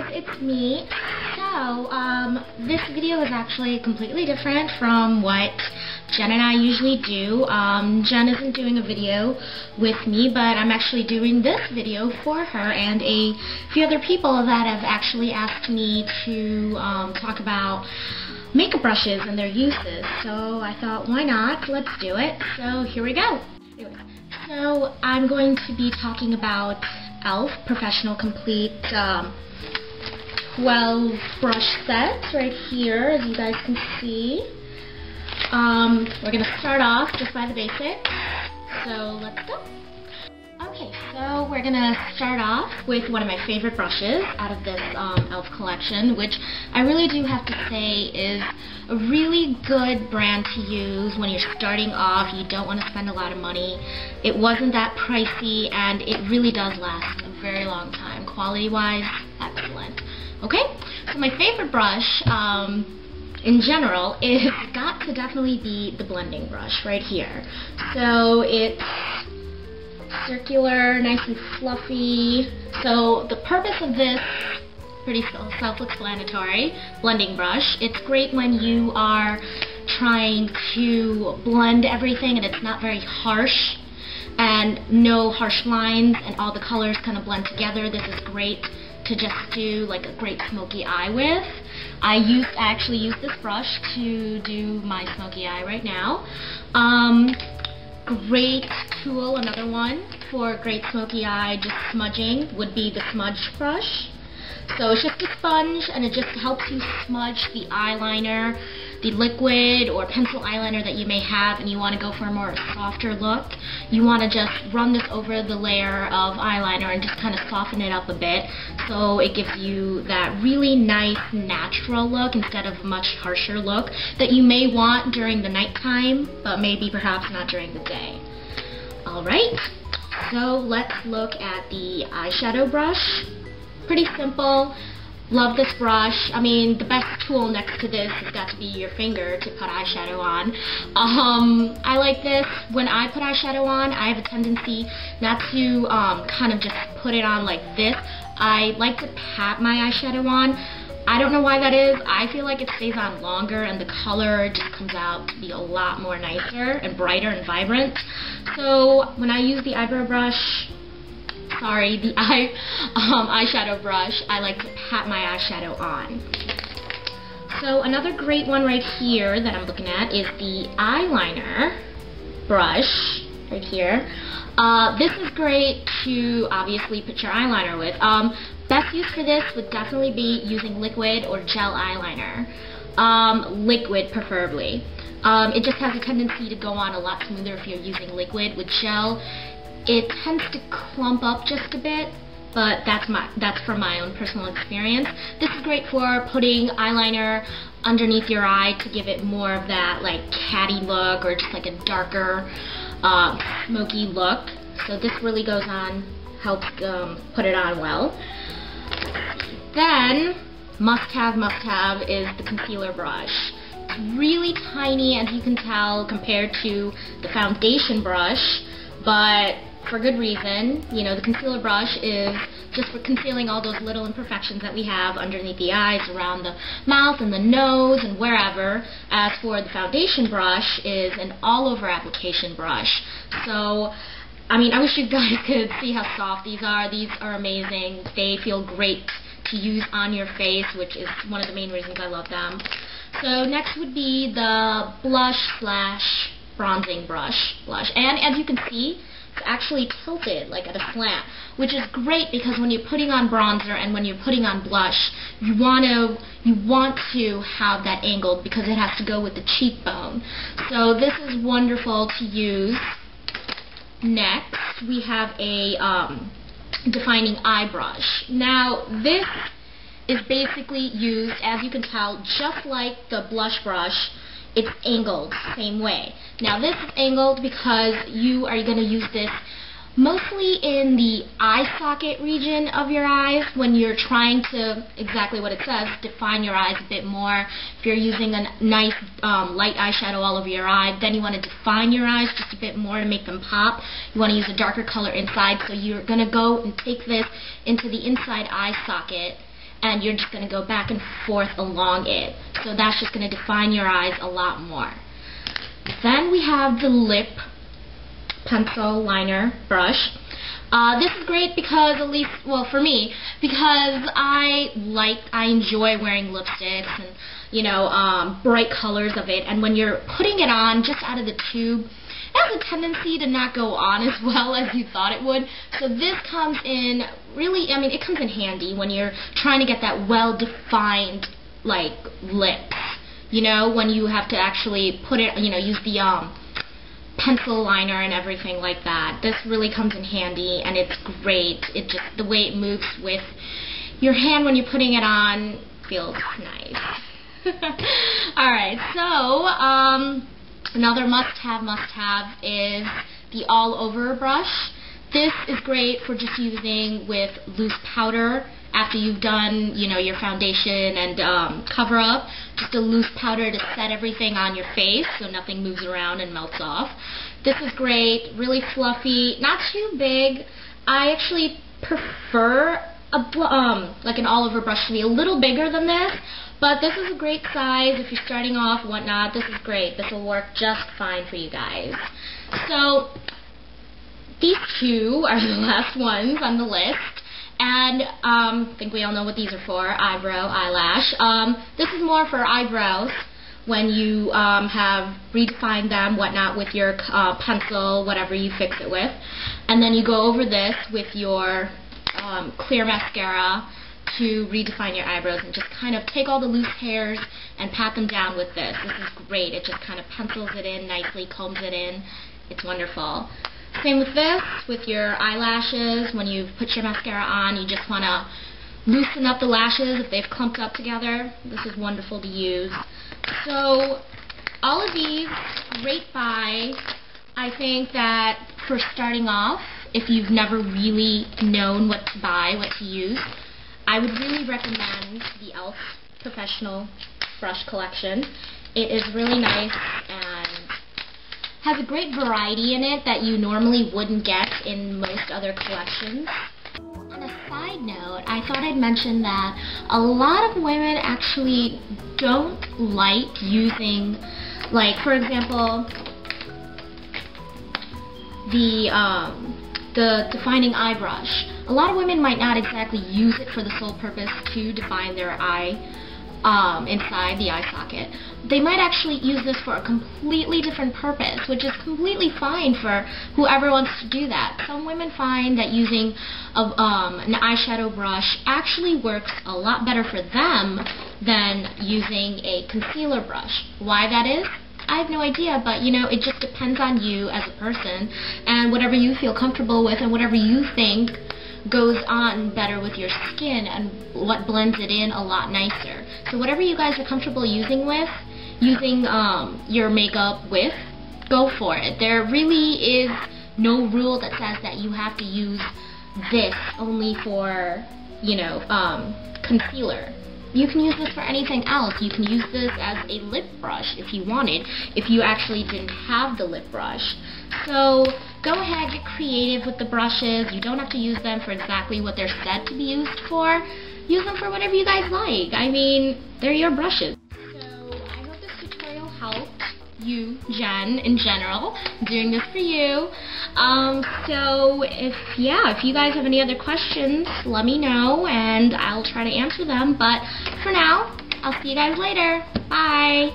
guys, it's me. So, this video is actually completely different from what Jen and I usually do. Jen isn't doing a video with me, but I'm actually doing this video for her and a few other people that have actually asked me to talk about makeup brushes and their uses. So I thought, why not? Let's do it. So here we go. Anyway, so I'm going to be talking about e.l.f. Professional Complete 12 brush sets right here, as you guys can see. We're going to start off just by the basics. So let's go. Okay, so we're going to start off with one of my favorite brushes out of this e.l.f. collection, which I really do have to say is a really good brand to use when you're starting off. You don't want to spend a lot of money. It wasn't that pricey, and it really does last a very long time. Quality-wise, excellent. Okay, so my favorite brush in general is got to definitely be the blending brush right here. So it's circular, nice and fluffy. So the purpose of this, pretty self-explanatory, blending brush. It's great when you are trying to blend everything and it's not very harsh and no harsh lines and all the colors kind of blend together. This is great to just do like a great smoky eye with. I actually use this brush to do my smoky eye right now. Great tool, another one for great smoky eye, just smudging, would be the smudge brush. So it's just a sponge and it just helps you smudge the eyeliner, the liquid or pencil eyeliner that you may have, and you want to go for a more softer look. You want to just run this over the layer of eyeliner and just kind of soften it up a bit so it gives you that really nice natural look instead of a much harsher look that you may want during the nighttime, but maybe perhaps not during the day. Alright, so let's look at the eyeshadow brush. Pretty simple. Love this brush. I mean, the best tool next to this has got to be your finger to put eyeshadow on. I like this. When I put eyeshadow on, I have a tendency not to kind of just put it on like this. I like to pat my eyeshadow on. I don't know why that is. I feel like it stays on longer and the color just comes out to be a lot more nicer and brighter and vibrant. So when I use the eyeshadow brush, I like to pat my eyeshadow on. So another great one right here that I'm looking at is the eyeliner brush right here. This is great to obviously put your eyeliner with. Best use for this would definitely be using liquid or gel eyeliner. Liquid preferably. It just has a tendency to go on a lot smoother if you're using liquid. With gel, it tends to clump up just a bit, but that's from my own personal experience. This is great for putting eyeliner underneath your eye to give it more of that like catty look or just like a darker smoky look. So this really goes on, helps put it on well. Then must have is the concealer brush. It's really tiny, as you can tell, compared to the foundation brush, but for good reason. You know, the concealer brush is just for concealing all those little imperfections that we have underneath the eyes, around the mouth and the nose and wherever. As for the foundation brush is an all-over application brush. So, I mean, I wish you guys could see how soft these are. These are amazing. They feel great to use on your face, which is one of the main reasons I love them. So next would be the blush slash bronzing brush. And as you can see, it's actually tilted like at a slant, which is great because when you're putting on bronzer and when you're putting on blush, you want to have that angled because it has to go with the cheekbone. So this is wonderful to use. Next, we have a defining eye brush. Now this is basically used, as you can tell, just like the blush brush. It's angled same way. Now this is angled because you are going to use this mostly in the eye socket region of your eyes when you're trying to, exactly what it says, define your eyes a bit more. If you're using a nice light eyeshadow all over your eye, then you want to define your eyes just a bit more to make them pop. You want to use a darker color inside, so you're going to go and take this into the inside eye socket and you're just going to go back and forth along it. So that's just going to define your eyes a lot more. Then we have the lip pencil liner brush. This is great because, at least, well, for me, because I enjoy wearing lipsticks and, you know, bright colors of it, and when you're putting it on just out of the tube, it has a tendency to not go on as well as you thought it would. So this comes in really, I mean, it comes in handy when you're trying to get that well-defined, like, lips. You know, when you have to actually put it, you know, use the pencil liner and everything like that. This really comes in handy, and it's great. It just, the way it moves with your hand when you're putting it on feels nice. Alright, so, another must-have is the all-over brush. This is great for just using with loose powder after you've done, you know, your foundation and cover-up. Just a loose powder to set everything on your face so nothing moves around and melts off. This is great, really fluffy, not too big. I actually prefer like an all-over brush to be a little bigger than this, but this is a great size if you're starting off, whatnot. This is great. This will work just fine for you guys. So these two are the last ones on the list. And I think we all know what these are for, eyebrow, eyelash. This is more for eyebrows when you have redefined them, whatnot, with your pencil, whatever you fix it with. And then you go over this with your clear mascara to redefine your eyebrows and just kind of take all the loose hairs and pat them down with this. This is great. It just kind of pencils it in nicely, combs it in. It's wonderful. Same with this, with your eyelashes. When you put your mascara on, you just want to loosen up the lashes if they've clumped up together. This is wonderful to use. So, all of these, great buy. I think that for starting off, if you've never really known what to buy, what to use, I would really recommend the e.l.f. Professional Brush Collection. It is really nice and has a great variety in it that you normally wouldn't get in most other collections. On a side note, I thought I'd mention that a lot of women actually don't like using, like, for example, the defining eye brush. A lot of women might not exactly use it for the sole purpose to define their eye inside the eye socket. They might actually use this for a completely different purpose, which is completely fine for whoever wants to do that. Some women find that using an eyeshadow brush actually works a lot better for them than using a concealer brush. Why that is? I have no idea, but you know, it just depends on you as a person and whatever you feel comfortable with and whatever you think goes on better with your skin and what blends it in a lot nicer. So whatever you guys are comfortable using your makeup with, go for it. There really is no rule that says that you have to use this only for, you know, concealer. You can use this for anything else. You can use this as a lip brush if you wanted, if you actually didn't have the lip brush. So go ahead, get creative with the brushes. You don't have to use them for exactly what they're said to be used for. Use them for whatever you guys like. I mean, they're your brushes. So I hope this tutorial helped you, Jen, in general. I'm doing this for you. So if you guys have any other questions, let me know and I'll try to answer them. But for now, I'll see you guys later. Bye.